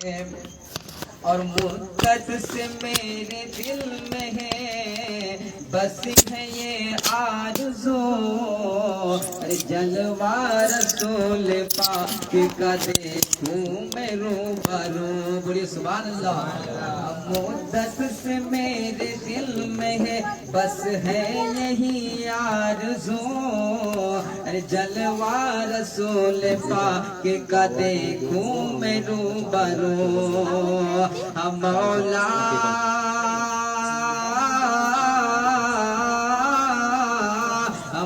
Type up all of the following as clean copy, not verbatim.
اور مدت سے میرے دل میں ہے بس ہے یہ آرزو جلوہ رسول پاک کا دیکھوں میں روبرو بولیے سبحان اللہ مدت سے میرے دل میں ہے بس ہے یہی آرزو جلوہ رسول پاک کا دیکھوں میں روبرو مولا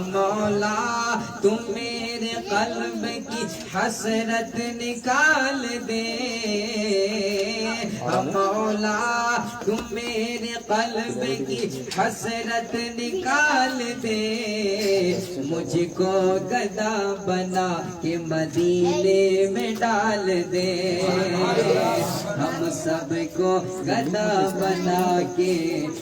مولا تم میرے قلب کی حسرت نکال دے مولا تم میرے قلب کی حسرت نکال دے مجھ کو گدا بنا کے مدینے میں ڈال دے ہم سب کو گدا بنا کے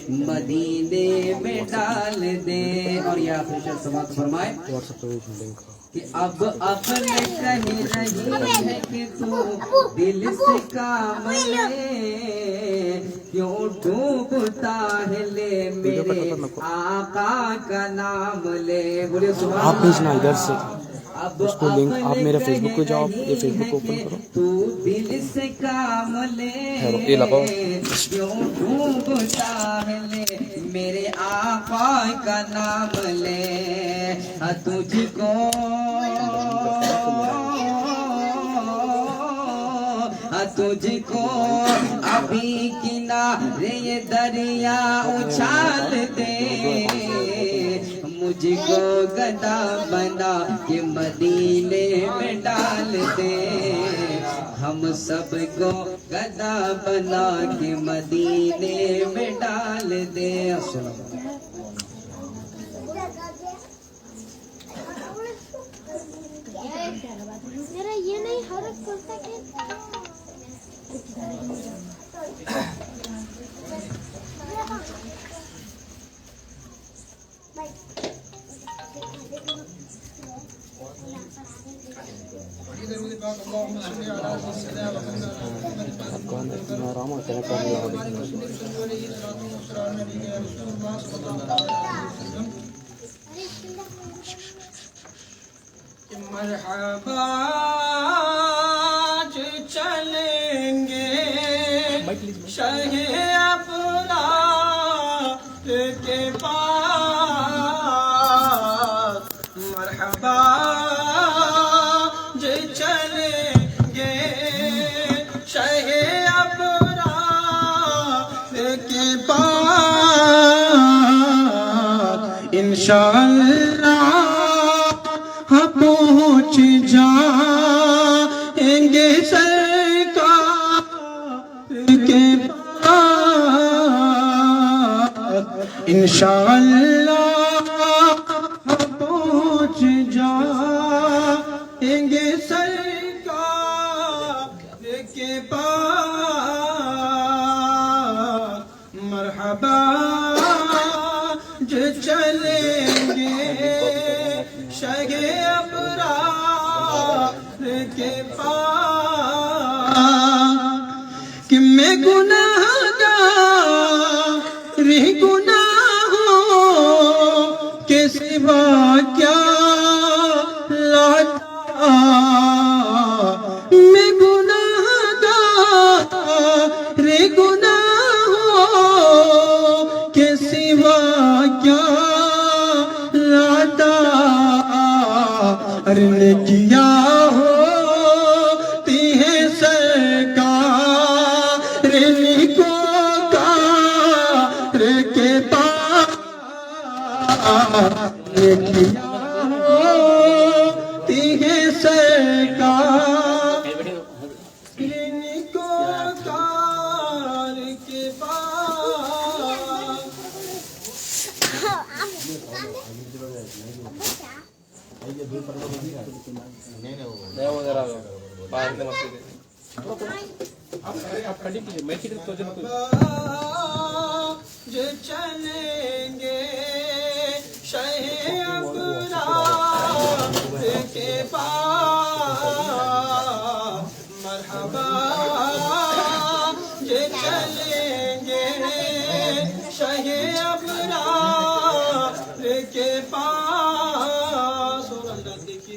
مدینے میں ڈال دے اور یہ آخری شعر سماعت فرمائے کہ اب عقل کہہ رہی ہے کہ تو دل سے کام لے کیوں ڈوبتا ہے لے میرے آقا کا نام لے بولے سبحان آپ بھیجنا ادھر سے اب اس کو لنک آپ میرے فیس بک کو جاؤ یہ فیس بک اوپن کرو تو دل سے کام لے یہ لگاؤ کیوں ڈوبتا ہے لے میرے آقا کا نام لے تجھ کو تجھ کو ابھی کنارے یہ دریا اچھال دے مجھ کو گدا بنا کے مدینے میں ڈال دے ہم سب کو گدا بنا کے مدینے میں ڈال دے السلام میرا یہ نہیں حرف کرتا کہ مرحبا چلیں گے شہ ابرار کے پاس مرحبا چلیں گے شہ ابرار کے پاس انشاءاللہ پہنچ جائیں گے سرکار کے پاس انشاءاللہ پہنچ جائیں گے سرکار کے پاس مرحبا جو چلیں گے شہ ابرار کے پاس کہ میں گناہگار گناہوں کے سوا کیا لاتا میں گناہگار گناہوں کے سوا کیا لاتا نے کیا ہوتی ہے سرکار نیکوکار کے پاس نے کیا ہوتی ہے سرکار نیکوکار کے پاس جو چلیں گے شہ ابرار کے پاس مرحبا ابرار کے پاس. اور اللہ دیکھیے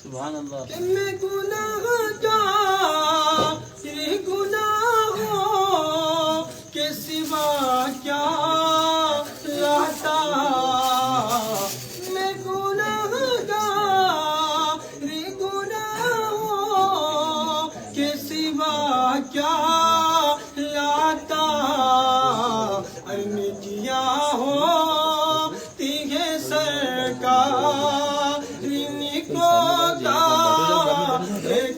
سبحان اللہ کہ میں گناہ گار گناہوں کے سوا کیا لاتا. میں گناہ گار گناہوں کے سوا کیا لاتا. ارنے کیا ہو تیغے سرکار کو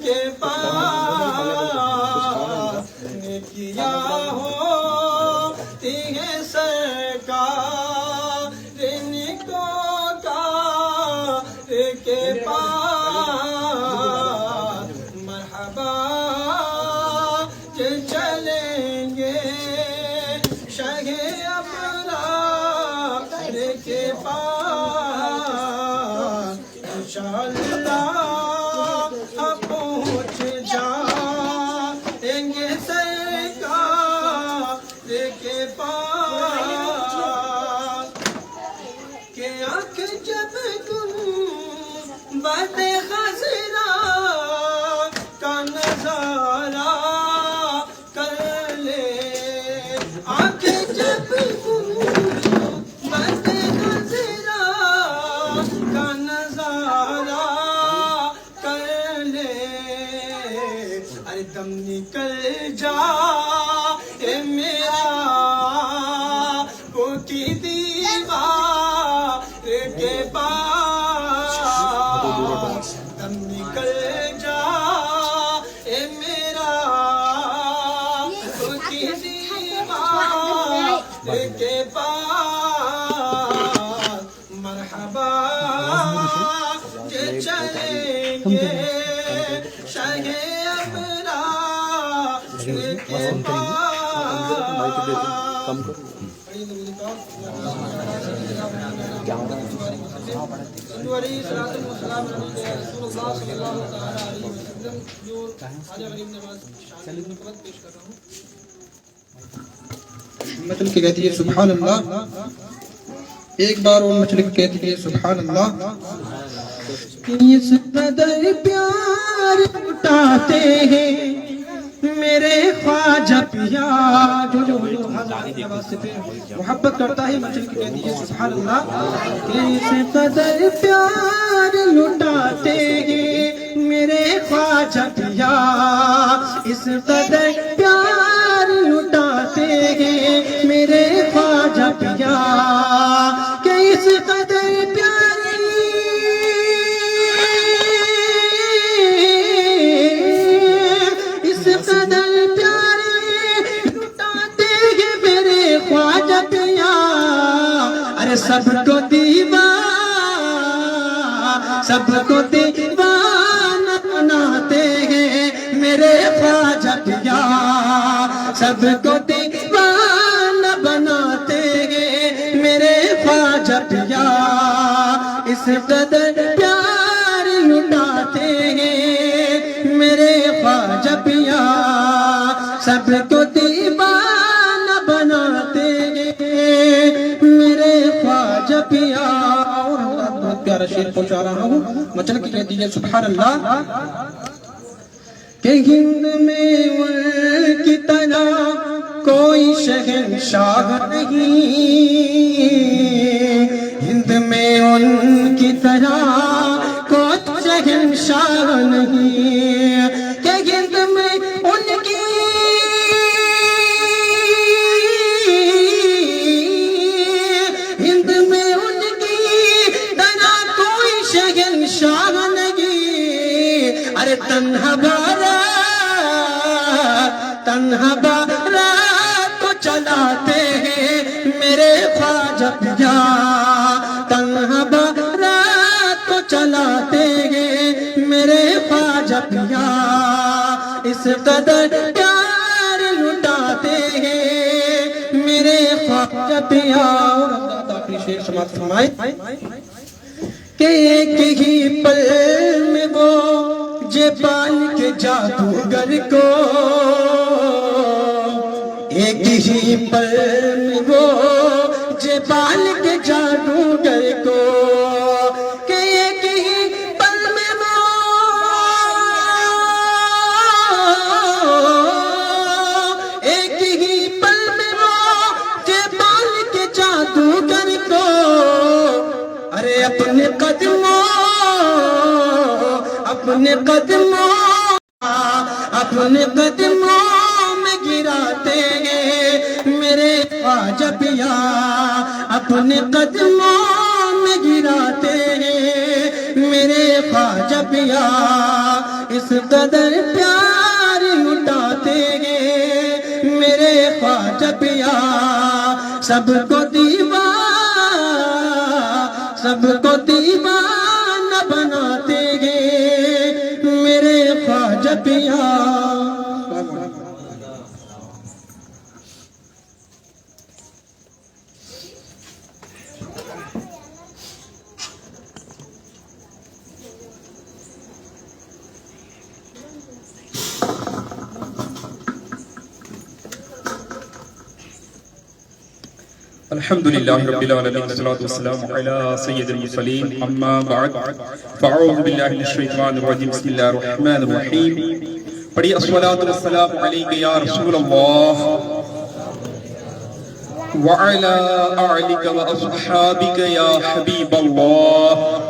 کے پاس نے کیا ہو تیغے سرکار کو کے پاس. مرحبا کہ چلیں گے شاہ ابرار کے پاس. انشاءاللہ اب پہنچ جائیں گے سرکار کے پاس. کہ آنکھ جب گنبد خضرا کا نظارہ کر لے. آنکھ جب گنبد خضرا کا نظارہ کر لے. ارے دم نکل جا اے میرا وہ کی دیوار کے پاس. دم نکل جا اے میرا وہ کی دیوار کے پاس. مرحبا کہ چلیں گے شاہ ابرار کے پاس. مچل کے کہتی ہے سبحان اللہ. ایک بار اور مچل کے کہتی ہے سبحان اللہ. اس قدر پیار اٹھاتے ہیں میرے خواجہ پیا. جو محبت کرتا ہے مچل کی کہتی ہے سبحان اللہ. اس قدر پیار لٹاتے ہیں میرے خواجہ پیا. اس قدر پیار لٹاتے ہیں میرے خواجہ پیا. کہ اس قدر پیار سب کو دیوانہ بناتے ہیں میرے خواجہ پیا. سب کو دیوانہ بناتے ہیں میرے خواجہ پیا. اس قدر پیار لٹاتے ہیں میرے خواجہ پیا. سب کو دیوانہ بناتے ہیں میرے خواجہ پیا. بہت پیارا شعر پہنچا رہا ہوں. مچل کی کہتی ہے سبحان اللہ. کہ ہند میں ان کی طرح کوئی شہنشاہ نہیں. ہند میں ان کی طرح کوئی شہنشاہ نہیں. کہ ہند میں ان کی تنہا بارات کو چلاتے ہیں میرے خواجہ پیا. تنہا بارات کو چلاتے ہیں میرے خواجہ پیا. اس قدر پیار لٹاتے ہیں میرے خواجہ پیا. آخری شعر سماعت فرمائے کہ ایک ہی پل میں وہ جے پال کے جادوگر کو ایک ہی پل میں وہ جبال کے جادوگر کو کہ ایک ہی پل میں وہ ایک ہی پل میں وہ جبال کے جادوگر کو ارے اپنے قدموں میں گراتے ہیں میرے خواجہ پیا اپنے قدموں میں گراتے ہیں میرے خواجہ پیا اس قدر پیار لٹاتے ہیں میرے خواجہ پیا سب کو دیوانہ بناتے ہیں میرے خواجہ پیا الحمد لله رب العالمين والصلاة والسلام على سيد المرسلين أما بعد فأعوذ بالله من الشيطان الرجيم بسم الله الرحمن الرحيم پڑھی الصلاة والسلام عليك يا رسول الله وعلى آلك وأصحابك يا حبيب الله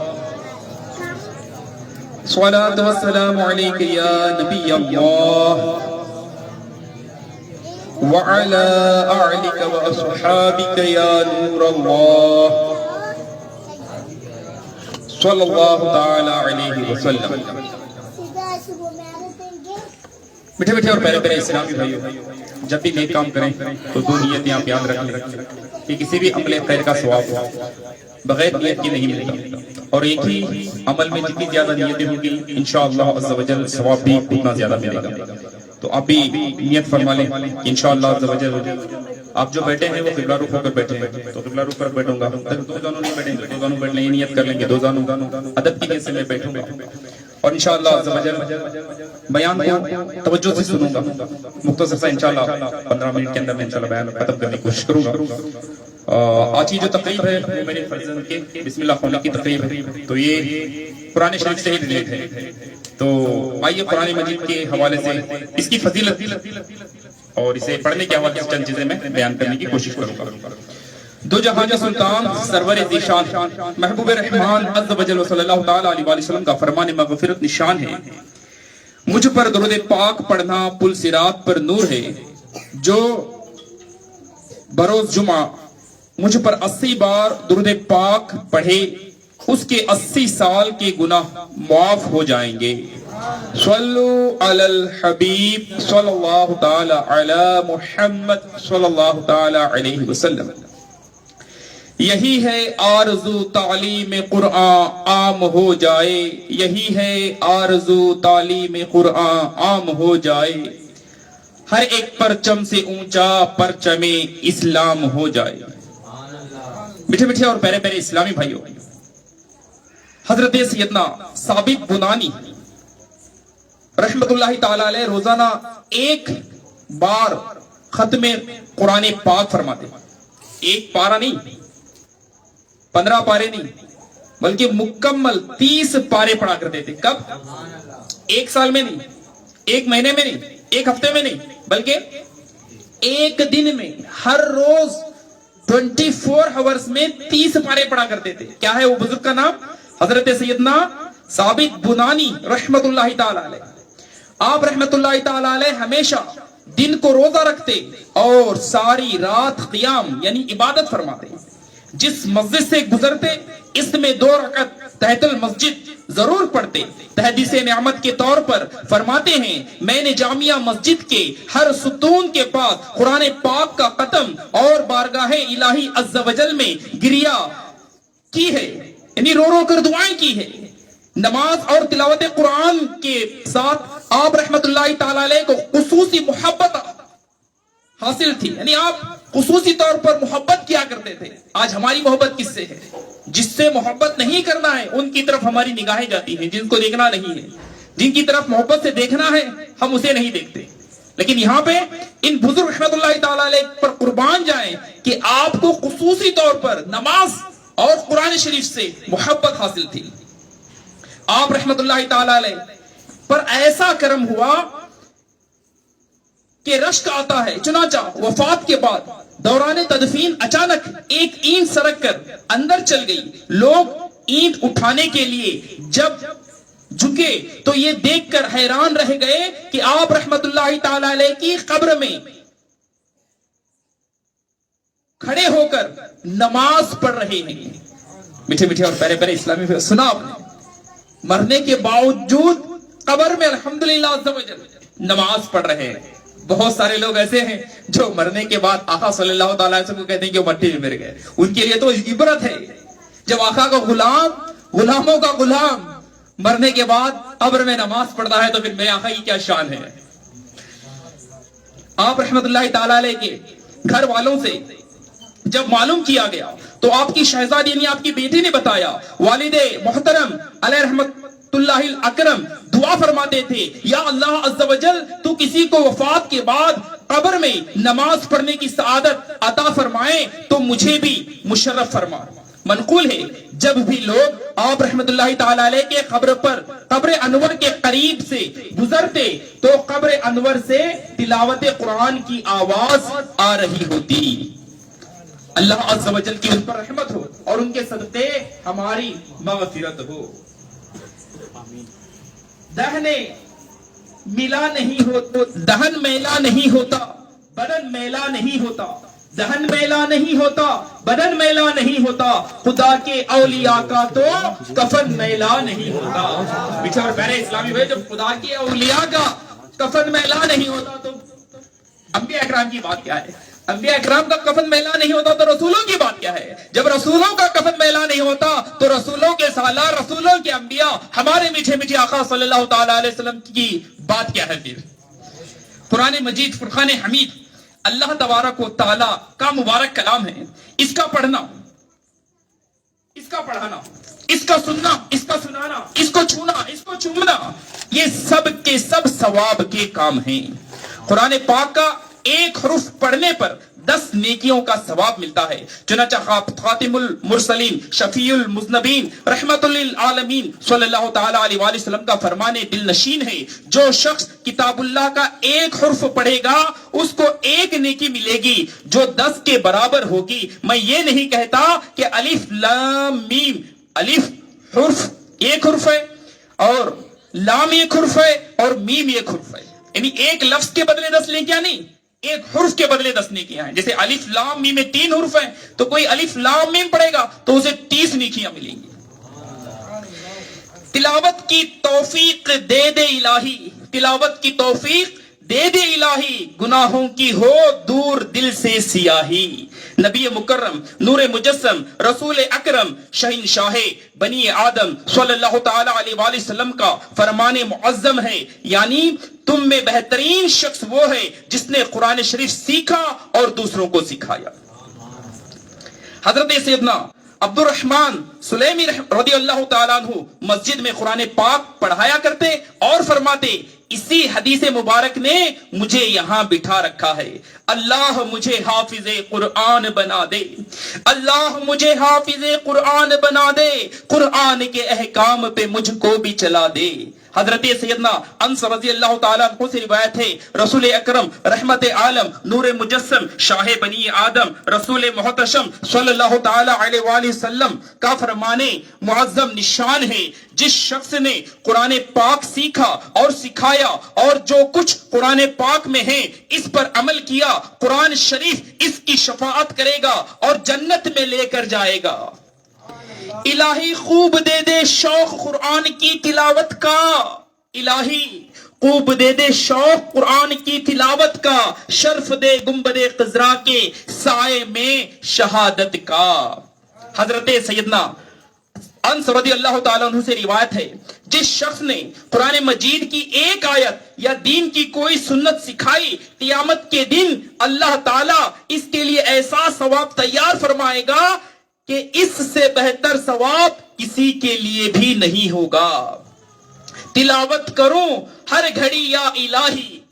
الصلاة والسلام عليك يا نبي الله وعلى آلك وأصحابك يا نور الله صلى الله تعالى عليه وسلم میٹھے میٹھے اور پیارے پیارے اسلامی بھائیو جب بھی نیک کام کریں تو دو نیتیں آپ یاد رکھ لیں کہ کسی بھی عمل خیر کا ثواب ہو بغیر نیت کی نہیں ملتا اور ایک ہی عمل میں جتنی زیادہ نیتیں ہوں گی انشاءاللہ عز و جل ثواب بھی اتنا زیادہ ملے گا تو آپ بھی نیت فرما لیں کہ انشاءاللہ عز و جل آپ جو بیٹھے ہیں وہ قبلہ رخ ہو کر بیٹھے ہیں تو قبلہ رخ کر بیٹھوں گا دو زانوں نہیں بیٹھیں گے دو زانوں بیٹھ لیں نیت کر لیں گے دو زانوں ادب کی نیت سے میں بیٹھوں گا اور انشاءاللہ عز و جل بیان کو توجہ سے سنوں گا مختصر سا انشاءاللہ 15 منٹ کے اندر میں انشاءاللہ بیان ختم کرنے کی کوشش کروں گا آج کی جو تقریب ہے وہ میرے فرزند کے بسم اللہ خوانی کی تقریب ہے تو یہ قرآن شریف سے ہی ریلیٹ ہے تو آئیے قرآن مجید کے حوالے سے اس کی فضیلت اور اسے پڑھنے کے حوالے سے چند چیزیں میں بیان کرنے کی کوشش کروں گا دو جہاں کے سلطان سرور ذیشان محبوب رحمان عز و جل صلی اللہ تعالی علیہ وآلہ وسلم کا فرمان مغفرت نشان ہے مجھ پر درود پاک پڑھنا پل صراط پر نور ہے جو بروز جمعہ مجھ پر 80 بار درود پاک پڑھے اس کے 80 سال کے گناہ معاف ہو جائیں گے صلو علی الحبیب صلی اللہ تعالی علی محمد صلی اللہ تعالی علیہ وسلم یہی ہے آرزو تعلیم قرآن عام ہو جائے یہی ہے آرزو تعلیم قرآن عام ہو جائے ہر ایک پرچم سے اونچا پرچم اسلام ہو جائے میٹھے میٹھے اور پیارے پیارے اسلامی بھائیوں حضرت سیدنا ثابت بنانی رحمت اللہ تعالی علیہ روزانہ ایک بار ختم قرآن پاک فرماتے ایک پارہ نہیں 15 پارے نہیں بلکہ مکمل 30 پارے پڑھا کرتے تھے کب ایک سال میں نہیں ایک مہینے میں نہیں ایک ہفتے میں نہیں بلکہ ایک دن میں ہر روز 24 آورز میں 30 پارے پڑھا کرتے تھے کیا ہے وہ بزرگ کا نام حضرت سیدنا ثابت بنانی رحمت اللہ تعالی علیہ آپ رحمت اللہ تعالی علیہ ہمیشہ دن کو روزہ رکھتے اور ساری رات قیام یعنی عبادت فرماتے جس مسجد سے گزرتے اس میں 2 رکعت تحت المسجد ضرور پڑھتے تحدیث نعمت کے طور پر فرماتے ہیں میں نے جامعہ مسجد کے ہر ستون کے پاس قرآن پاک کا ختم اور بارگاہ الہی عز و جل میں گریا کی ہے یعنی رو رو کر دعائیں کی ہے نماز اور تلاوت قرآن کے ساتھ آپ رحمت اللہ تعالی علیہ کو خصوصی محبت حاصل تھی یعنی آپ خصوصی طور پر محبت کیا کرتے تھے آج ہماری محبت کس سے ہے جس سے محبت نہیں کرنا ہے ان کی طرف ہماری نگاہیں جاتی ہیں جن کو دیکھنا نہیں ہے جن کی طرف محبت سے دیکھنا ہے ہم اسے نہیں دیکھتے لیکن یہاں پہ ان بزرگ رحمتullah تعالی علیہ پر قربان جائیں کہ آپ کو خصوصی طور پر نماز اور قرآن شریف سے محبت حاصل تھی. آپ رحمتullah تعالی علیہ پر ایسا کرم ہوا کہ رشک آتا ہے. چنانچہ وفات کے بعد دوران تدفین اچانک ایک اینٹ سرک کر اندر چل گئی. لوگ اینٹ اٹھانے کے لیے جب جھکے تو یہ دیکھ کر حیران رہ گئے کہ آپ رحمتullah تعالی علیہ کی قبر میں کھڑے ہو کر نماز پڑھ رہے ہیں. میٹھے میٹھے اور پیارے پیارے اسلامی پھر سنا آپ نے, مرنے کے باوجود قبر میں الحمدللہ عز و جل نماز پڑھ رہے ہیں. بہت سارے لوگ ایسے ہیں جو مرنے کے بعد آقا صلی اللہ تعالی علیہ وسلم کو کہتے ہیں کہ وہ مٹی میں مر گئے. ان کے لیے تو عبرت ہے. جب آقا کا غلام, غلاموں کا غلام مرنے کے بعد قبر میں نماز پڑھتا ہے تو پھر میرے آقا کی کیا شان ہے. آپ رحمتullah تعالی علیہ کے گھر والوں سے جب معلوم کیا گیا تو آپ کی شہزادی یعنی آپ کی بیٹی نے بتایا. والد محترم علیہ رحمت اللہ الاکرم دعا فرماتے تھے, یا اللہ عز و جل تو کسی کو وفات کے بعد قبر میں نماز پڑھنے کی سعادت عطا فرمائے تو مجھے بھی مشرف فرما. منقول ہے جب بھی لوگ آپ رحمتullah تعالی علیہ کے قبر پر قبر انور کے قریب سے گزرتے تو قبر انور سے تلاوت قرآن کی آواز آ رہی ہوتی. اللہ عز و جل کی ان پر رحمت ہو اور ان کے صدقے ہماری مغفرت ہو. دہن ملا نہیں ہوتا, دہن میلا نہیں ہوتا, بدن میلا نہیں ہوتا. دہن میلا نہیں ہوتا, بدن میلا نہیں ہوتا, خدا کے اولیاء کا تو کفن میلا نہیں ہوتا. بچھا اور پیارے اسلامی بھائی, جب خدا کے اولیاء کا کفن میلا نہیں ہوتا تو انبیاء اکرام کی بات کیا ہے. انبیاء اکرام کا کفن میلا نہیں ہوتا تو رسولوں کی بات کیا ہے. جب رسولوں کا کفن میلا نہیں ہوتا تو رسولوں کے سالار, رسولوں کے انبیاء, ہمارے میٹھے میٹھے آقا صلی اللہ تعالی علیہ وسلم کی بات کیا ہے. پھر قرآن مجید فرقان حمید اللہ تبارک و تعالی کا مبارک کلام ہے. اس کا پڑھنا, اس کا پڑھانا, اس کا سننا, اس کا سنانا, اس کو چھونا, اس کو چومنا, یہ سب کے سب ثواب کے کام ہیں. قرآن پاک کا ایک حرف پڑھنے پر 10 نیکیوں کا ثواب ملتا ہے. چنانچہ خاتم المرسلین شفیع المذنبین رحمت للعالمین صلی اللہ تعالی علیہ وآلہ وسلم کا فرمان دل نشین ہے, جو شخص کتاب اللہ کا ایک حرف پڑھے گا اس کو ایک نیکی ملے گی جو 10 کے برابر ہوگی. میں یہ نہیں کہتا کہ الف لام میم, الف حرف ایک حرف ہے اور لام ایک حرف ہے اور میم ایک حرف ہے, یعنی ایک لفظ کے بدلے 10 نیکیاں نہیں, ایک حرف کے بدلے 10 نیکیاں ہیں. جیسے الف لام میم میں 3 حرف ہیں تو کوئی الف لام میم پڑھے گا تو اسے 30 نیکیاں ملیں گی. تلاوت کی توفیق دے دے الہی, تلاوت کی توفیق دے دے الہی, گناہوں کی ہو دور دل سے سیاہی. نبی مکرم نور مجسم رسول اکرم شہنشاہ بنی آدم صلی اللہ تعالی علیہ وآلہ وسلم کا فرمان معظم ہے, یعنی تم میں بہترین شخص وہ ہے جس نے قرآن شریف سیکھا اور دوسروں کو سکھایا. حضرت سیدنا عبد الرحمن سلیمی رضی اللہ تعالیٰ عنہ مسجد میں قرآن پاک پڑھایا کرتے اور فرماتے, اسی حدیث مبارک نے مجھے یہاں بٹھا رکھا ہے. اللہ مجھے حافظ قرآن بنا دے, اللہ مجھے حافظ قرآن بنا دے, قرآن کے احکام پہ مجھ کو بھی چلا دے. حضرت سیدنا انس رضی اللہ تعالیٰ عنہ سے روایت ہے, رسول اکرم رحمت عالم نور مجسم شاہ بنی آدم رسول محتشم صلی اللہ تعالیٰ علیہ وآلہ وسلم کا فرمانے معظم نشان ہے, جس شخص نے قرآن پاک سیکھا اور سکھایا اور جو کچھ قرآن پاک میں ہے اس پر عمل کیا, قرآن شریف اس کی شفاعت کرے گا اور جنت میں لے کر جائے گا. الہی خوب دے دے شوق قرآن کی تلاوت کا, الہی خوب دے دے شوق قرآن کی تلاوت کا, شرف دے گنبد خضرا کے سائے میں شہادت کا. حضرت سیدنا انس رضی اللہ تعالیٰ عنہ سے روایت ہے, جس شخص نے قرآن مجید کی ایک آیت یا دین کی کوئی سنت سکھائی, قیامت کے دن اللہ تعالیٰ اس کے لیے ایسا ثواب تیار فرمائے گا کہ اس سے بہتر ثواب کسی کے لیے بھی نہیں ہوگا. تلاوت کروں ہر گھڑی یا الہی,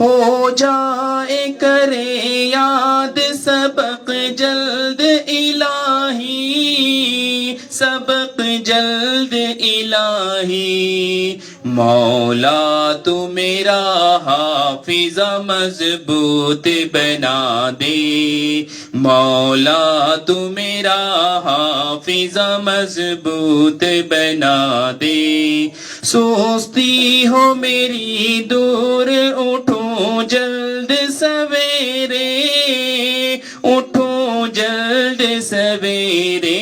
ہو جائے کرے یاد سبق جلد الہی، سبق جلد الہی، مولا تو میرا حافظ مضبوط بنا دے، مولا تو میرا حافظ مضبوط بنا دے، سوچتی ہو میری دور اٹھوں جلد سویرے، اٹھوں جلد سویرے،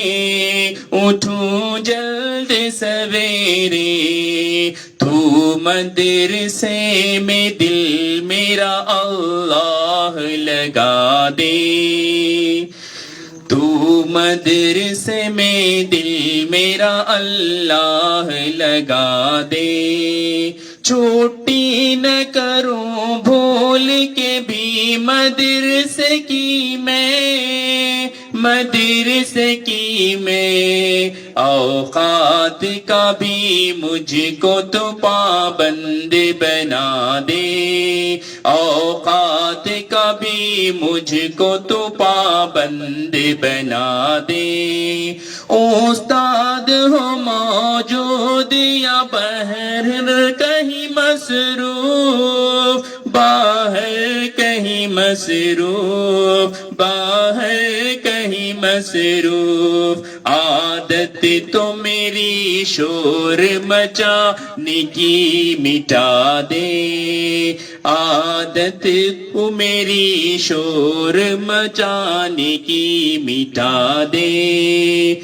اٹھوں جلد سویرے، تو مدرسے میں دل میرا اللہ لگا دے، تو مدرسے میں دل میرا اللہ لگا دے، چھوٹی نہ کروں بھول کے بھی مدرسے کی میں، مدرسے کی میں، اوقات کا بھی مجھ کو تو پابند بنا دے، اوقات کا بھی مجھ کو تو پابند بنا دے، استاد ہو موجود یا بہر کہیں مصروف، باہر کہیں مصروف، باہر کہیں مصروف، عادت تو میری شور مچانے کی مٹا دے، عادت تو میری شور مچانے کی مٹا دے،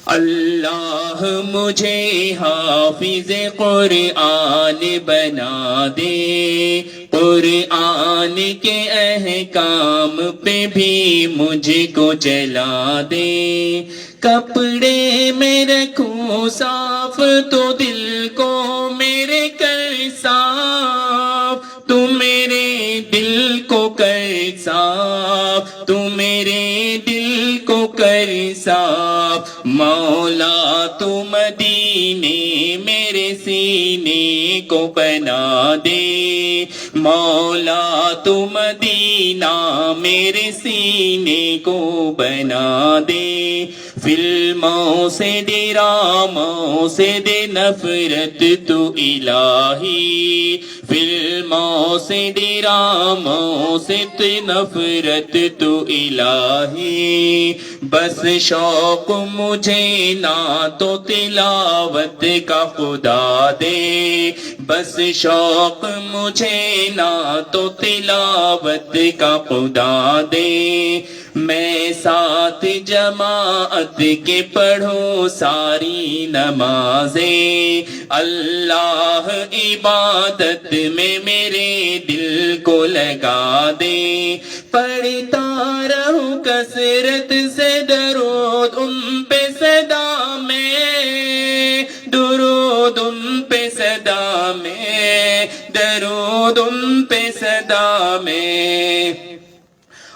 اللہ مجھے حافظ قرآن بنا دے، قرآن کے احکام پہ بھی مجھ کو چلا دے، کپڑے میں رکھوں صاف تو دل کو میرے کر صاف، تو میرے دل کو کر صاف، تو میرے دل کو کر صاف، مولا تو مدینے میرے سینے کو بنا دے، مولا تو مدینہ میرے سینے کو بنا دے، فلموں سے ڈراموں سے دے نفرت تو الہی، فلموں سے ڈراموں سے دے نفرت تو الہی، بس شوق مجھے نہ تو تلاوت کا خدا دے، بس شوق مجھے نہ تو تلاوت کا خدا دے، میں ساتھ جماعت کے پڑھوں ساری نمازیں، اللہ عبادت میں میرے دل کو لگا دے، پڑھتا رہوں کثرت سے درود ان پہ صدا میں، درود ان پہ صدا میں، درود ان پہ صدا میں،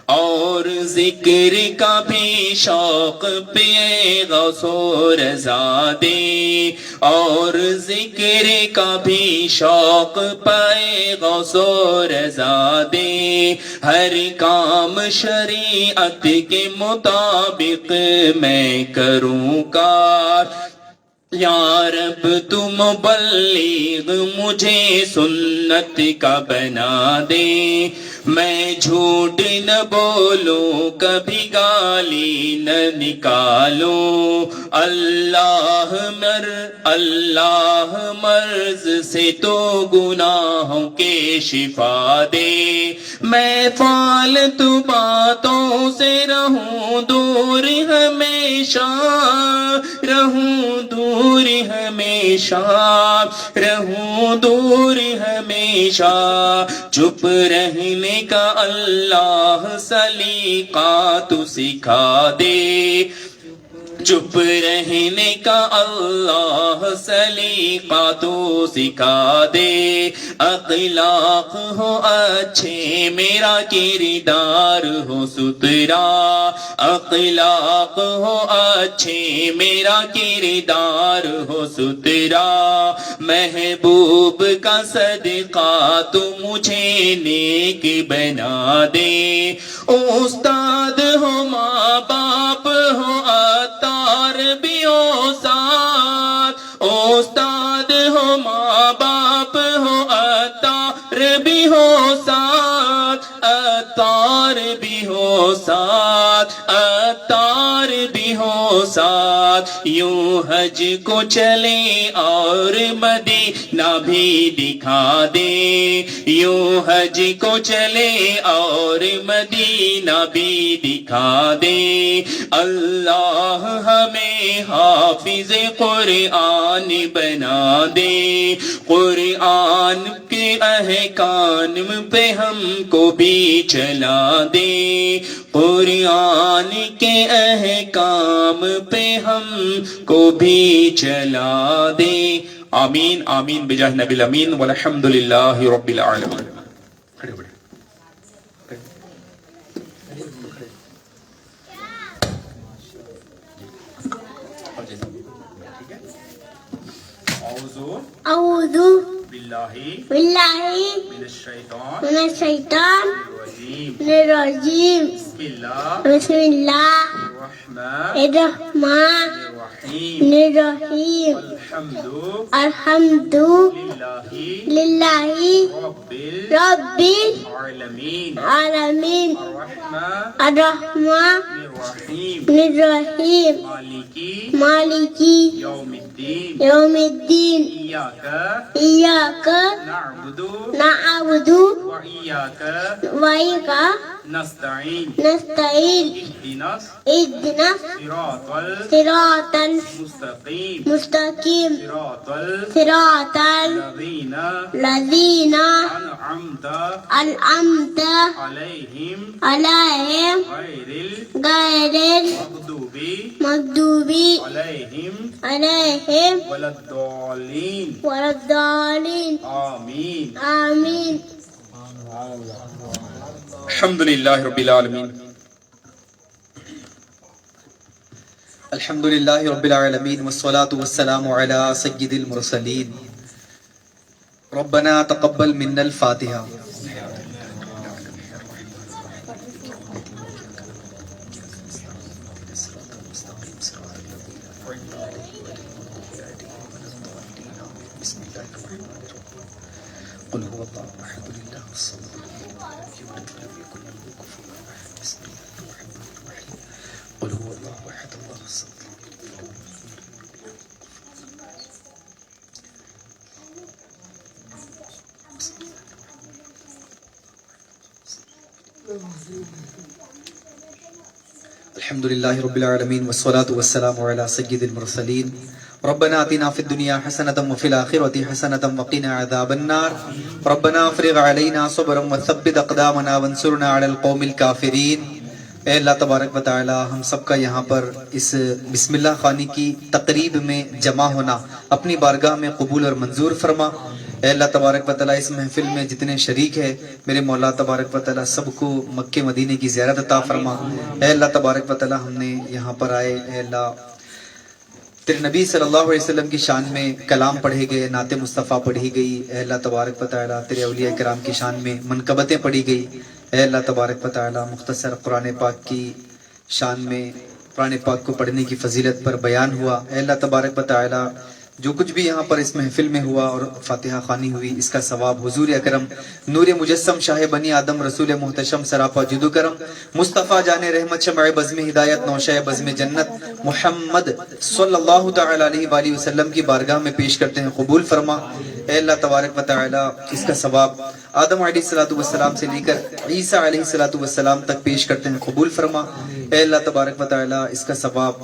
اور ذکر کا بھی شوق پہ غوث و رضا دے، اور ذکر کا بھی شوق پہ غوث و رضا دے، ہر کام شریعت کے مطابق میں کروں کار، یا رب تو مبلغ مجھے سنت کا بنا دے، میں جھوٹ نہ بولوں کبھی گالی نہ نکالوں، اللہ مرض سے تو گناہوں کے شفا دے، میں فالتو باتوں سے رہوں دور ہمیشہ، رہوں دور ہمیشہ، رہوں دور ہمیشہ، چپ رہنے کا اللہ سلیقہ تو سکھا دے، چپ رہنے کا اللہ سلیقہ تو سکھا دے، اخلاق ہو اچھے میرا کردار ہو ستھرا، اخلاق ہو اچھے میرا کردار ہو ستھرا، محبوب کا صدقہ تو مجھے نیک بنا دے، استاد ہو ماں باپ ہو عطار بھی ہو ساتھ، استاد ہو ماں باپ ہو عطار بھی ہو ساتھ، عطار بھی ہو ساتھ، عطار بھی ہو ساتھ، یوں حج کو چلے اور مدینہ بھی دکھا دے، یوں حج کو چلے اور مدینہ بھی دکھا دے، اللہ ہمیں حافظ قرآن بنا دے، قرآن کے احکام پہ ہم کو بھی چلا دے، قرآن کے احکام پہ ہم کو بھی چلا دے، آمین آمین بجاہ نبی الامین والحمد للہ رب العالمین۔ اعوذ باللہ باللہ من الشیطان من الشیطان الرجیم، الرجیم، بسم بسم اللہ اللہ الرحمن الرحمن الرحیم، الرحیم، الحمد الحمد للہ للہ رب رب العالمین، العالمین، الرحمن الرحمن الرحیم، الرحیم، مالکی مالکی یوم الدین، یوم الدین، ایاک ایاک نعبد نعبد و ایاک وإياك نستعین، نستعين اهدنا اهدنا صراط صراط المستقیم، المستقيم صراط صراط الذین الذين انعمت أنعمت علیہم عليهم غیر غير المغضوب المغضوب علیہم عليهم ولا الضالین، ولا الضالين آمین۔ آمين الحمد للہ رب العالمین۔ الحمد للہ رب العالمین والصلاة والسلام علی سید المرسلین، ربنا تقبل منا الفاتحہ۔ قل هو الله احد الله الصمد لم يلد ولم يكن له كفوا احد، بسم الله الرحمن الرحيم، قل هو الله احد الله الصمد لم يلد ولم الحمد لله رب العالمين والصلاة والسلام على سيد المرسلين، ربنا آتنا في الدنيا حسنة وفي الآخرة حسنة وقنا عذاب النار، ربنا افرغ علينا صبرا وثبت اقدامنا وانصرنا على القوم الكافرين۔ اے اللہ تبارک و تعالی، ہم سب کا یہاں پر اس بسم اللہ خوانی کی تقریب میں جمع ہونا اپنی بارگاہ میں قبول اور منظور فرما۔ اے اللہ تبارک و تعالی، اس محفل میں جتنے شریک ہیں میرے مولا تبارک و تعالی سب کو مکہ مدینے کی زیارت عطا فرما۔ اے اللہ تبارک و تعالی، ہم نے یہاں پر آئے، اے اللہ تیرے نبی صلی اللہ علیہ وسلم کی شان میں کلام پڑھے گئے، نعت مصطفیٰ پڑھی گئی، اے اللہ تبارک و تعالی تیرے اولیاء کرام کی شان میں منقبتیں پڑھی گئی، اے اللہ تبارک و تعالی مختصر قرآن پاک کی شان میں قرآن پاک کو پڑھنے کی فضیلت پر بیان ہوا۔ اے اللہ تبارک و تعالی جو کچھ بھی یہاں پر اس محفل میں ہوا اور فاتحہ خوانی ہوئی، اس کا ثواب حضور اکرم نور مجسم شاہ بنی آدم رسول محتشم سراپا جدو کرم مصطفیٰ جان رحمت شمع بزم ہدایت نوشہ بزم جنت محمد صلی اللہ تعالی علیہ وآلہ وسلم کی بارگاہ میں پیش کرتے ہیں، قبول فرما۔ اے اللہ تبارک و تعالی اس کا ثواب آدم علیہ السلام سے لے کر عیسیٰ علیہ السلام تک پیش کرتے ہیں، قبول فرما۔ اے اللہ تبارک و تعالی اس کا ثواب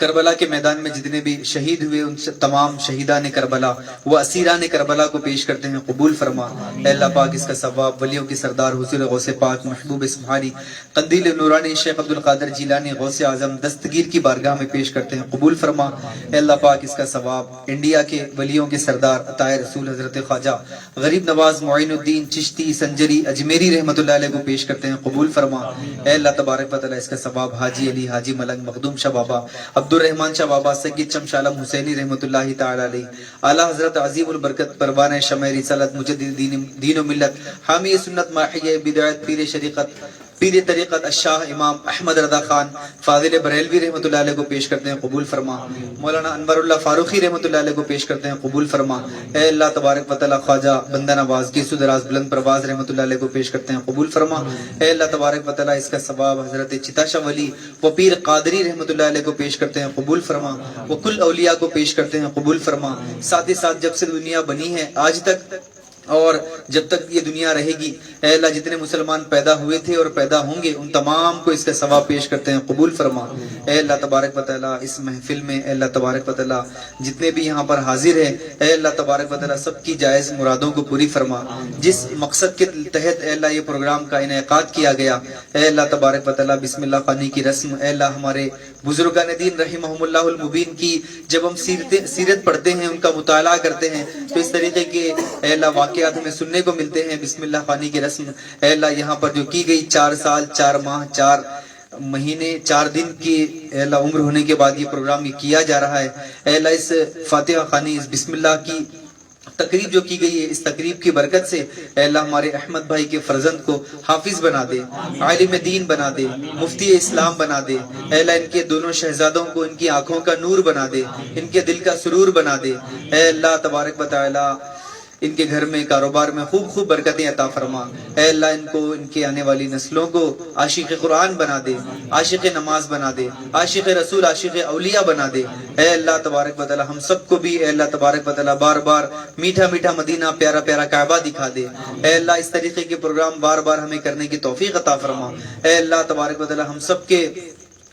کربلا کے میدان میں جتنے بھی شہید ہوئے ان سے تمام شہیدان کربلا و اسیران کربلا کو پیش کرتے ہیں، قبول فرما۔ اے اللہ پاک اس کا ثواب ولیوں کی سردار حضور غوث پاک محبوب سبحانی قندیل نورانی شیخ عبدالقادر جیلانی غوث اعظم دستگیر کی بارگاہ میں پیش کرتے ہیں، قبول فرما۔ اے اللہ پاک اس کا ثواب انڈیا کے ولیوں کے سردار عطائے رسول حضرت خواجہ غریب نواز معین الدین چشتی سنجری اجمیری رحمۃ اللہ علیہ کو پیش کرتے ہیں، قبول فرما۔ اے اللہ تبارک و تعالی اس کا ثواب حاجی علی حاجی ملنگ مخدوم شاہ بابا عبدالرحمان شاہ بابا سید شمس عالم حسینی رحمۃ اللہ تعالی علیہ، اعلیٰ حضرت عظیم البرکت پروانہ شمع رسالت مجدد دین و ملت حامی سنت ماحیہ بدعت پیر طریقت الشاہ امام احمد رضا خان فاضل بریلوی رحمۃ اللہ علیہ کو پیش کرتے ہیں، قبول فرما۔ مولانا انور اللہ فاروقی رحمۃ اللہ علیہ کو پیش کرتے ہیں، قبول فرما۔ اے اللہ تبارک و تعالی خواجہ بندہ نواز گیسو دراز بلند پرواز رحمۃ اللہ علیہ کو پیش کرتے ہیں، قبول فرما۔ اے اللہ تبارک و تعالی اس کا ثواب حضرت چتا شاہ ولی و پیر قادری رحمۃ اللہ علیہ کو پیش کرتے ہیں، قبول فرما۔ وہ کل اولیاء کو پیش کرتے ہیں، قبول فرما۔ ساتھ ہی ساتھ جب سے دنیا بنی ہے آج تک اور جب تک یہ دنیا رہے گی، اے اللہ جتنے مسلمان پیدا ہوئے تھے اور پیدا ہوں گے ان تمام کو اس کا ثواب پیش کرتے ہیں، قبول فرما۔ اے اللہ تبارک و تعالی اس محفل میں اے اللہ تبارک و تعالی جتنے بھی یہاں پر حاضر ہیں، اے اللہ تبارک و تعالی سب کی جائز مرادوں کو پوری فرما۔ جس مقصد کے تحت اے اللہ یہ پروگرام کا انعقاد کیا گیا، اے اللہ تبارک و تعالی بسم اللہ خوانی کی رسم، اے اللہ ہمارے بزرگان دین رحمہم اللہ المبین کی جب ہم سیرت پڑھتے ہیں، ان کا مطالعہ کرتے ہیں تو اس طریقے کے اے اللہ واقعات ہمیں سننے کو ملتے ہیں۔ بسم اللہ خوانی کی رسم اے اللہ یہاں پر جو کی گئی 4 سال 4 ماہ 4 مہینے 4 دن کی اے اللہ عمر ہونے کے بعد یہ پروگرام یہ کیا جا رہا ہے، اے اللہ اس فاتحہ خوانی اس بسم اللہ کی تقریب جو کی گئی ہے، اس تقریب کی برکت سے اے اللہ ہمارے احمد بھائی کے فرزند کو حافظ بنا دے، عالم دین بنا دے، مفتی اسلام بنا دے، اے اللہ ان کے دونوں شہزادوں کو ان کی آنکھوں کا نور بنا دے، ان کے دل کا سرور بنا دے، اے اللہ تبارک و تعالی ان کے گھر میں کاروبار میں خوب برکتیں عطا فرما۔ اے اللہ ان کو ان کے آنے والی نسلوں کو عاشق قرآن بنا دے، عاشق نماز بنا دے، عاشق رسول عاشق اولیاء بنا دے۔ اے اللہ تبارک و تعالی ہم سب کو بھی اے اللہ تبارک و تعالی بار بار میٹھا میٹھا مدینہ پیارا پیارا کعبہ دکھا دے۔ اے اللہ اس طریقے کے پروگرام بار بار ہمیں کرنے کی توفیق عطا فرما۔ اے اللہ تبارک و تعالی ہم سب کے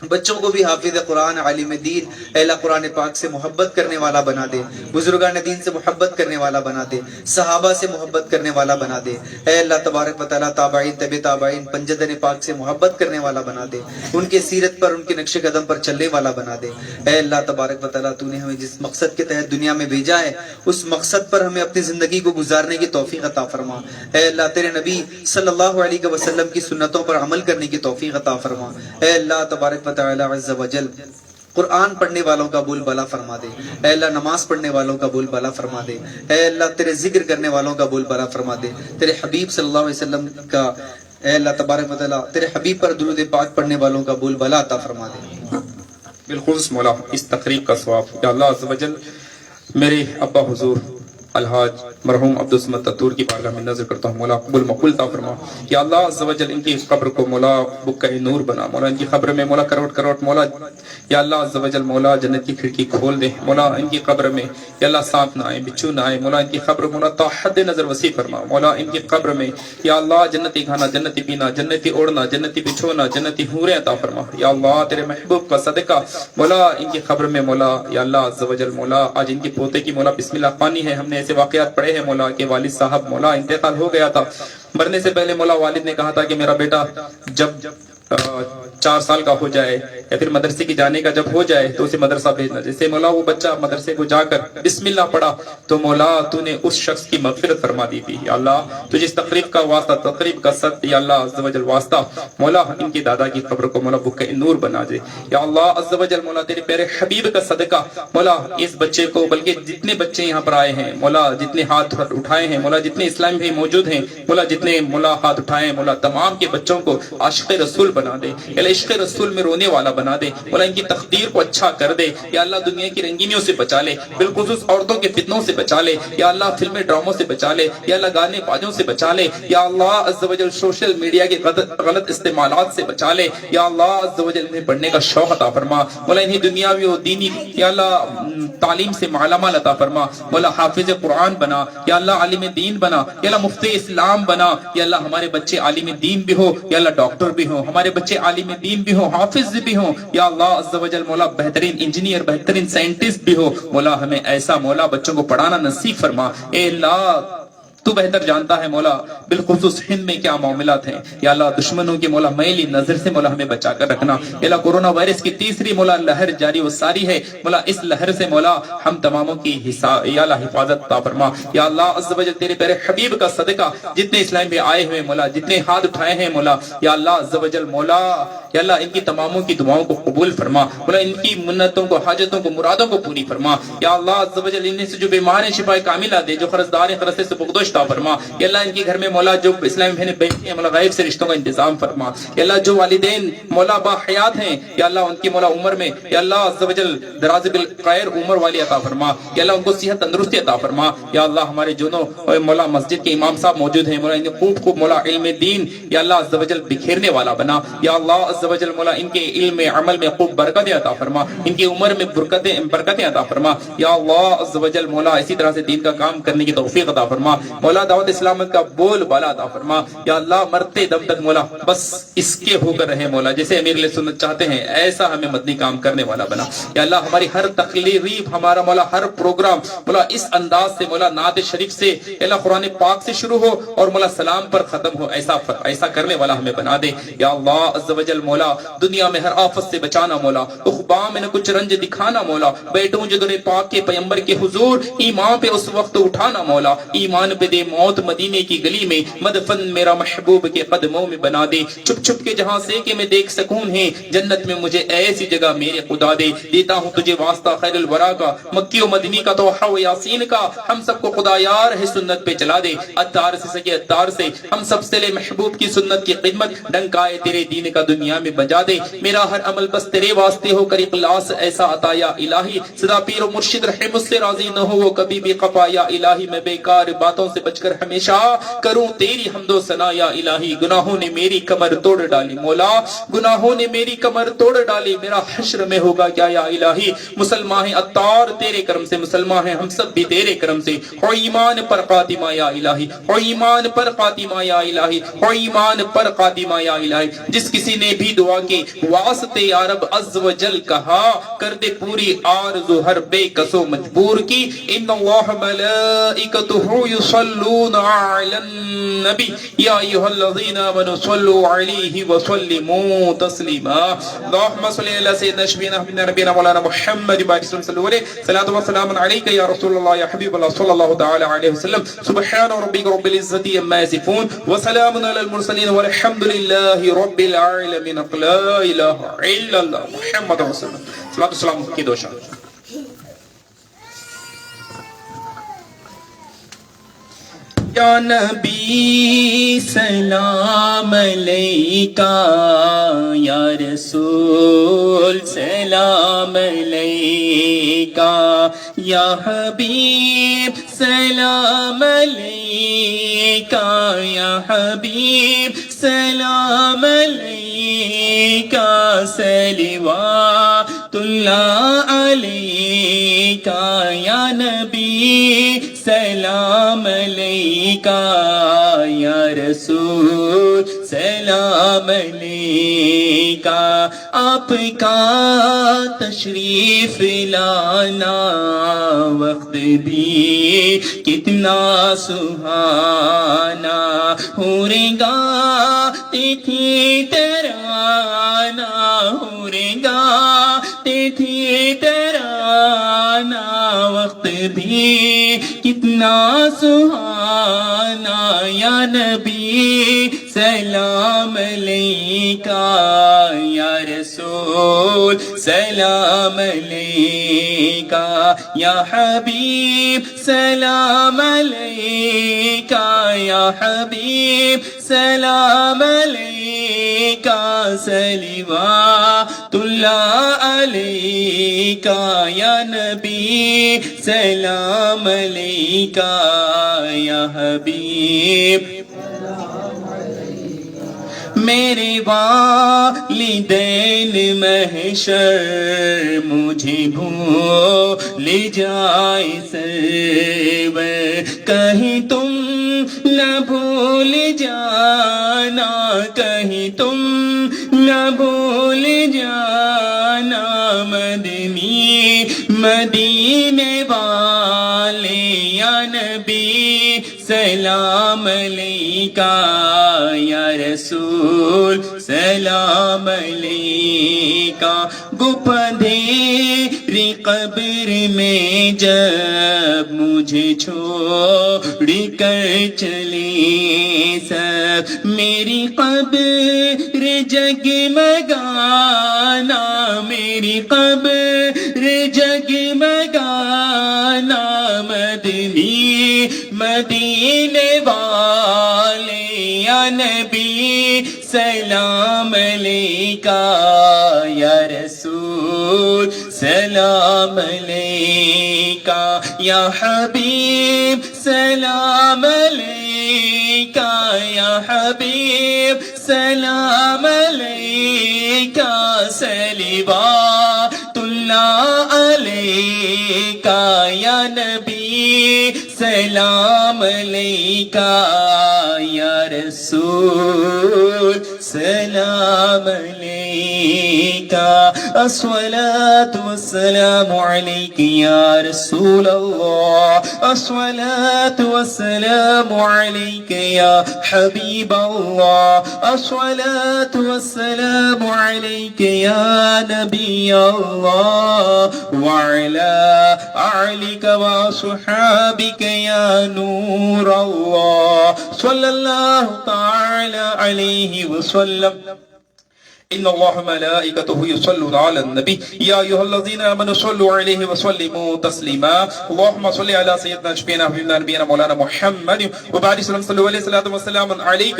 بچوں کو بھی حافظ قرآن عالم دین اے اللہ قرآن پاک سے محبت کرنے والا بنا دے، بزرگان دین سے محبت کرنے والا بنا دے، صحابہ سے محبت کرنے والا بنا دے۔ اے اللہ تبارک و تعالی تابعین تبع تابعین پنجدن پاک سے محبت کرنے والا بنا دے، ان کے سیرت پر ان کے نقش قدم پر چلنے والا بنا دے۔ اے اللہ تبارک و تعالی تو نے ہمیں جس مقصد کے تحت دنیا میں بھیجا ہے اس مقصد پر ہمیں اپنی زندگی کو گزارنے کی توفیق عطا فرما۔ اے اللہ تیرے نبی صلی اللہ علیہ وسلم کی سنتوں پر عمل کرنے کی توفیق عطا فرما۔ اے اللہ تبارک و تعالی عز و جل قرآن پڑھنے والوں کا بول بالا فرما دے، اے اللہ نماز پڑھنے والوں کا بول بالا فرما دے، اے اللہ تیرے ذکر کرنے والوں کا بول بالا فرما دے، تیرے حبیب صلی اللہ علیہ وسلم کا اے اللہ تبارک و تعالی تیرے حبیب پر درود پاک پڑھنے والوں کا بول بالا عطا فرما دے۔ بالخصوص مولا اس تقریب کا ثواب یا اللہ عز و جل میرے ابا حضور الحاج مرحوم عبدالصمد تطور کی بارگاہ میں نظر کرتا ہوں، مولا قبول مقبول عطا فرما۔ یا اللہ عز و جل ان کی قبر کو مولا بکہ نور بنا، مولا ان کی قبر میں مولا کروٹ مولا یا اللہ عز و جل مولا جنت کی کھڑکی کھول دے، مولا ان کی قبر میں یا اللہ سانپ نہ آئے بچھو نہ آئے، مولا ان کی قبر مولا تا حد نظر وسیع فرما، مولا ان کی قبر میں یا اللہ جنتی کھانا جنتی پینا جنتی اوڑھنا جنتی بچھونا جنتی حوریں عطا فرما۔ یا اللہ تیرے محبوب کا صدقہ مولا ان کی قبر میں مولا یا اللہ عز و جل مولا آج ان کے پوتے کی مولا بسم اللہ خوانی ہے، ہم نے ایسے واقعات پڑھے ہیں مولا کہ والد صاحب مولا انتقال ہو گیا تھا، مرنے سے پہلے مولا والد نے کہا تھا کہ میرا بیٹا جب 4 سال کا ہو جائے یا پھر مدرسے کی جانے کا جب ہو جائے تو اسے مدرسہ بھیجنا، جیسے مولا وہ بچہ مدرسے کو جا کر بسم اللہ پڑھا تو مولا تو نے اس شخص کی مغفرت فرما دی تھی۔ یا اللہ تو جس تقریب کا واسطہ تقریب کا صد یا اللہ عز و جل واسطہ مولا ان کی دادا کی قبر کو مولا بکہ نور بنا دے۔ یا اللہ عز و جل مولا تیرے پیارے حبیب کا صدقہ مولا اس بچے کو بلکہ جتنے بچے یہاں پر آئے ہیں مولا جتنے ہاتھ اٹھائے ہیں مولا جتنے اسلام بھی موجود ہیں مولا جتنے مولا ہاتھ اٹھائے ہیں مولا تمام کے بچوں کو عاشق رسول بنا دے، یا اللہ عشق رسول میں رونے والا بنا دے، مولا ان کی تقدیر کو اچھا کر دے، یا اللہ دنیا کی رنگینیوں سے بچا لے، بالخصوص عورتوں کے فتنوں سے بچا لے، یا اللہ فلمیں ڈراموں سے بچا لے، یا اللہ گانے بازوں سے بچا لے، یا اللہ عز و جل سوشل میڈیا کے غلط استعمالات سے بچا لے، یا اللہ عز و جل انہیں پڑھنے کا شوق عطا فرما، مولا انہیں دنیاوی و دینی یا اللہ تعلیم سے مالا مال عطا فرما، مولا حافظ قرآن بنا، یا اللہ عالم دین بنا، یا اللہ مفتی اسلام بنا، یا اللہ ہمارے بچے عالم دین بھی ہو، یا اللہ ڈاکٹر بھی ہو، ہمارے بچے عالم دین بھی ہو، حافظ بھی ہو، یا اللہ عز و جل مولا بہترین انجینئر، بہترین سائنٹسٹ بھی ہو، مولا ہمیں ایسا مولا بچوں کو پڑھانا نصیب فرما، اے اللہ تو بہتر جانتا ہے مولا بالخصوص ہند میں کیا معاملات ہیں، یا اللہ دشمنوں کی مولا میلی نظر سے مولا ہمیں بچا کر رکھنا، یا اللہ کورونا وائرس کی تیسری مولا لہر جاری و ساری ہے، مولا اس لہر سے مولا ہم تماموں کی یا اللہ حفاظت عطا فرما، یا اللہ عز و جل تیرے پیارے حبیب کا صدقہ جتنے اسلام میں آئے ہوئے مولا، جتنے ہاتھ اٹھائے ہیں مولا، یا اللہ عز و جل مولا یا اللہ ان کی تماموں کی دعاؤں کو قبول فرما، مولا ان کی منتوں کو، حاجتوں کو، مرادوں کو پوری فرما، یا اللہ عز و جل ان سے جو بیمار ہیں شفا کاملہ دے، جو قرضدار ہیں قرض سے بخشش عطا فرما، یا اللہ ان کے گھر میں مولا جو اسلام بہنیں بیٹھی ہیں مولا غیب سے رشتوں کا انتظام فرما، یا اللہ جو والدین مولا با حیات ہیں یا اللہ ان کی مولا عمر میں یا اللہ عز و جل دراز بالخیر عمر والی عطا فرما، یا اللہ ان کو صحت تندرستی عطا فرما، یا اللہ ہمارے جنوں مولا مسجد کے امام صاحب موجود ہیں مولا انہیں خوب مولا علم دین یا اللہ عز و جل بکھیرنے والا بنا، یا اللہ عز و جل مولا ان کے علم عمل میں خوب برکتیں عطا فرما، ان کی عمر میں برکتیں عطا فرما، یا اللہ عز و جل مولا اسی طرح سے دین کا کام کرنے کی توفیق عطا فرما، مولا دعوت اسلامت کا بول بالا عطا فرما، یا اللہ مرتے دم تک مولا بس اس کے ہو کر رہے مولا جیسے امیر علیہ سنت چاہتے ہیں ایسا ہمیں مدنی کام کرنے والا بنا، یا اللہ ہماری ہر تقریب ہمارا مولا ہر پروگرام مولا اس انداز سے مولا نعت شریف سے یا اللہ قرآن پاک سے شروع ہو اور مولا سلام پر ختم ہو، ایسا کرنے والا ہمیں بنا دے، یا اللہ عز و جل مولا دنیا میں ہر آفت سے بچانا مولا، اخبا میں نہ کچھ رنج دکھانا مولا، بیٹوں جدر پاک کے پیمبر کے حضور ایمان پہ اس وقت اٹھانا مولا، ایمان پہ دے موت مدینے کی گلی میں مدفن میرا محبوب کے قدموں میں بنا دے، چھپ چھپ کے جہاں سے کہ میں دیکھ سکون ہے جنت میں مجھے ایسی جگہ میرے خدا دے، دیتا ہوں تجھے واسطہ خیر الورا کا، مکی و مدنی کا، توحا و یاسین کا، ہم سب کو خدا یار ہے سنت پہ چلا دے، اتار سے سکے اتار سے ہم سب سے لے محبوب کی سنت کی خدمت، ڈنکائے تیرے دین کا دنیا میں بجا دے، میرا ہر عمل بس تیرے واسطے ہو کر اخلاص ایسا عطا یا الہی، صدا پیر و مرشد رحم اس سے راضی نہ ہو وہ کبھی بھی خفا یا الہی، میں بیکار باتوں سے بچ کر ہمیشہ کروں تیری حمد و ثنا یا الہی، گناہوں نے میری کمر توڑ ڈالی مولا، گناہوں نے میری کمر توڑ ڈالی، میرا حشر میں ہوگا کیا یا الہی، مسلمان ہیں اتار تیرے کرم سے، مسلمان ہیں ہم سب بھی تیرے کرم سے، ہو ایمان پر خاتمہ یا الہی، ہو ایمان پر خاتمہ یا الہی، ہو ایمان پر خاتمہ یا الہی، جس کسی نے بھی دعا کے واسطے یا رب عز و جل کہا کر دے پوری آرزو ہر بے کسو مجبور کی، ان اللہ ملائکتہ یصلون علی النبی یا ایھا الذین آمنوا صلوا علیہ وسلموا تسلیما، اللهم صل علی سیدنا شفیعنا نبینا مولانا محمد صلی اللہ علیہ وسلم، صلاۃ و سلام علیک یا رسول اللہ یا حبیب اللہ صلی اللہ تعالی علیہ وسلم، سبحان ربک رب العزۃ عما یصفون وسلام علی المرسلین والحمد للہ رب العالمین، لا الہ الا اللہ محمد رسول اللہ، صلاۃ و سلام کی دوشا۔ یا نبی سلام علیکہ، یا رسول سلام علیکہ، یا حبیب سلام علیکہ، یا حبیب سلام علیکہ، صلوات اللہ علیکہ، یا نبی سلام علیکہ، یا رسول سلام علیکہ، آپ کا تشریف لانا وقت بھی کتنا سہانا، حوریں گاتی تھی ترانہ، حوریں گاتی تھی ترانہ، وقت بھی کتنا سہانا، یا نبی سلام علیکہ، یا رسول سلام علیکہ، یا حبیب سلام علیکہ، یا حبیب سلام علیکہ، علیکا صلوات اللہ علیکا یا نبی سلام علیکا یا حبیب میرے والدین محشر مجھے بھول جائے سرور کہیں تم نہ بھول جانا کہیں تم نہ بھول جانا مدنی مدینے والے یا نبی سلام علیکا یا رسول سلام علیکا گپندھیری قبر میں جب مجھے چھوڑ کر چلے سب میری قبر جگمگانا میری قبر جگمگانا مدنی مدینے والے یا نبی سلام علیکا یا رسول سلام علیکا یا حبیب سلام علیکا یا حبیب سلام علیکا صلوات اللہ علیکا یا نبی سلام علیکا یا رسول سلام علیکا الصلاة والسلام علیک یا رسول اللہ الصلاة والسلام علیک یا حبیب اللہ الصلاة والسلام علیک یا نبی اللہ وعلى آلک وصحابک یا نور اللہ صلی اللہ تعالی علیہ وسلم ان اللہ ملائکته یصلون علی النبی یا ایها الذین آمنوا صلوا علیہ وسلموا تسلیما اللهم صل علی سیدنا شفیعنا حبیبنا نبینا مولانا محمد وبارک وسلم صلوا علیہ الصلاۃ والسلام علیک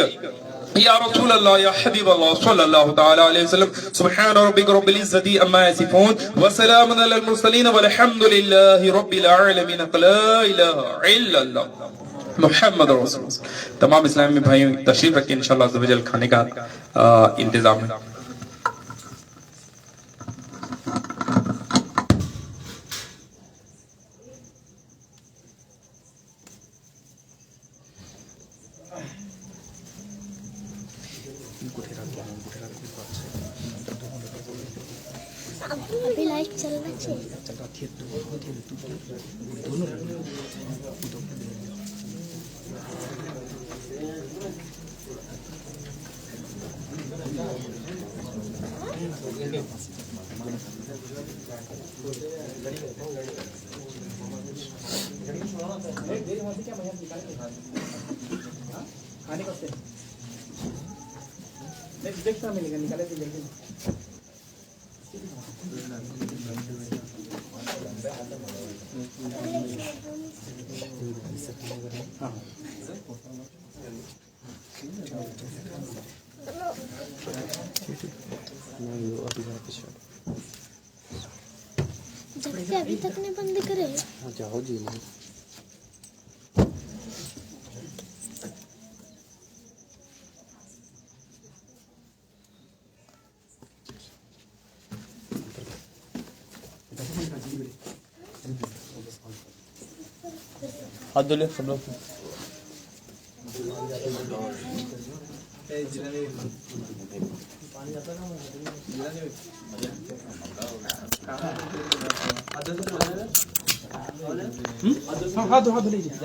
یا رسول اللہ یا حبیب اللہ صلی اللہ تعالی علیہ وسلم سبحان ربک رب العزت عما یصفون وسلام علی المرسلین والحمد للہ رب العالمین لا الہ الا اللہ محمد رسول اللہ. تمام اسلامی بھائیوں تشریف رکھیں انشاءاللہ عز و جل کھانے کا انتظام ہے. ابھی لائٹ چلنا چاہیے جب سے ابھی تک نے بند کرے جاؤ جی ہاتھ دھو لے سب لوگ ہاتھ دھو لیجیے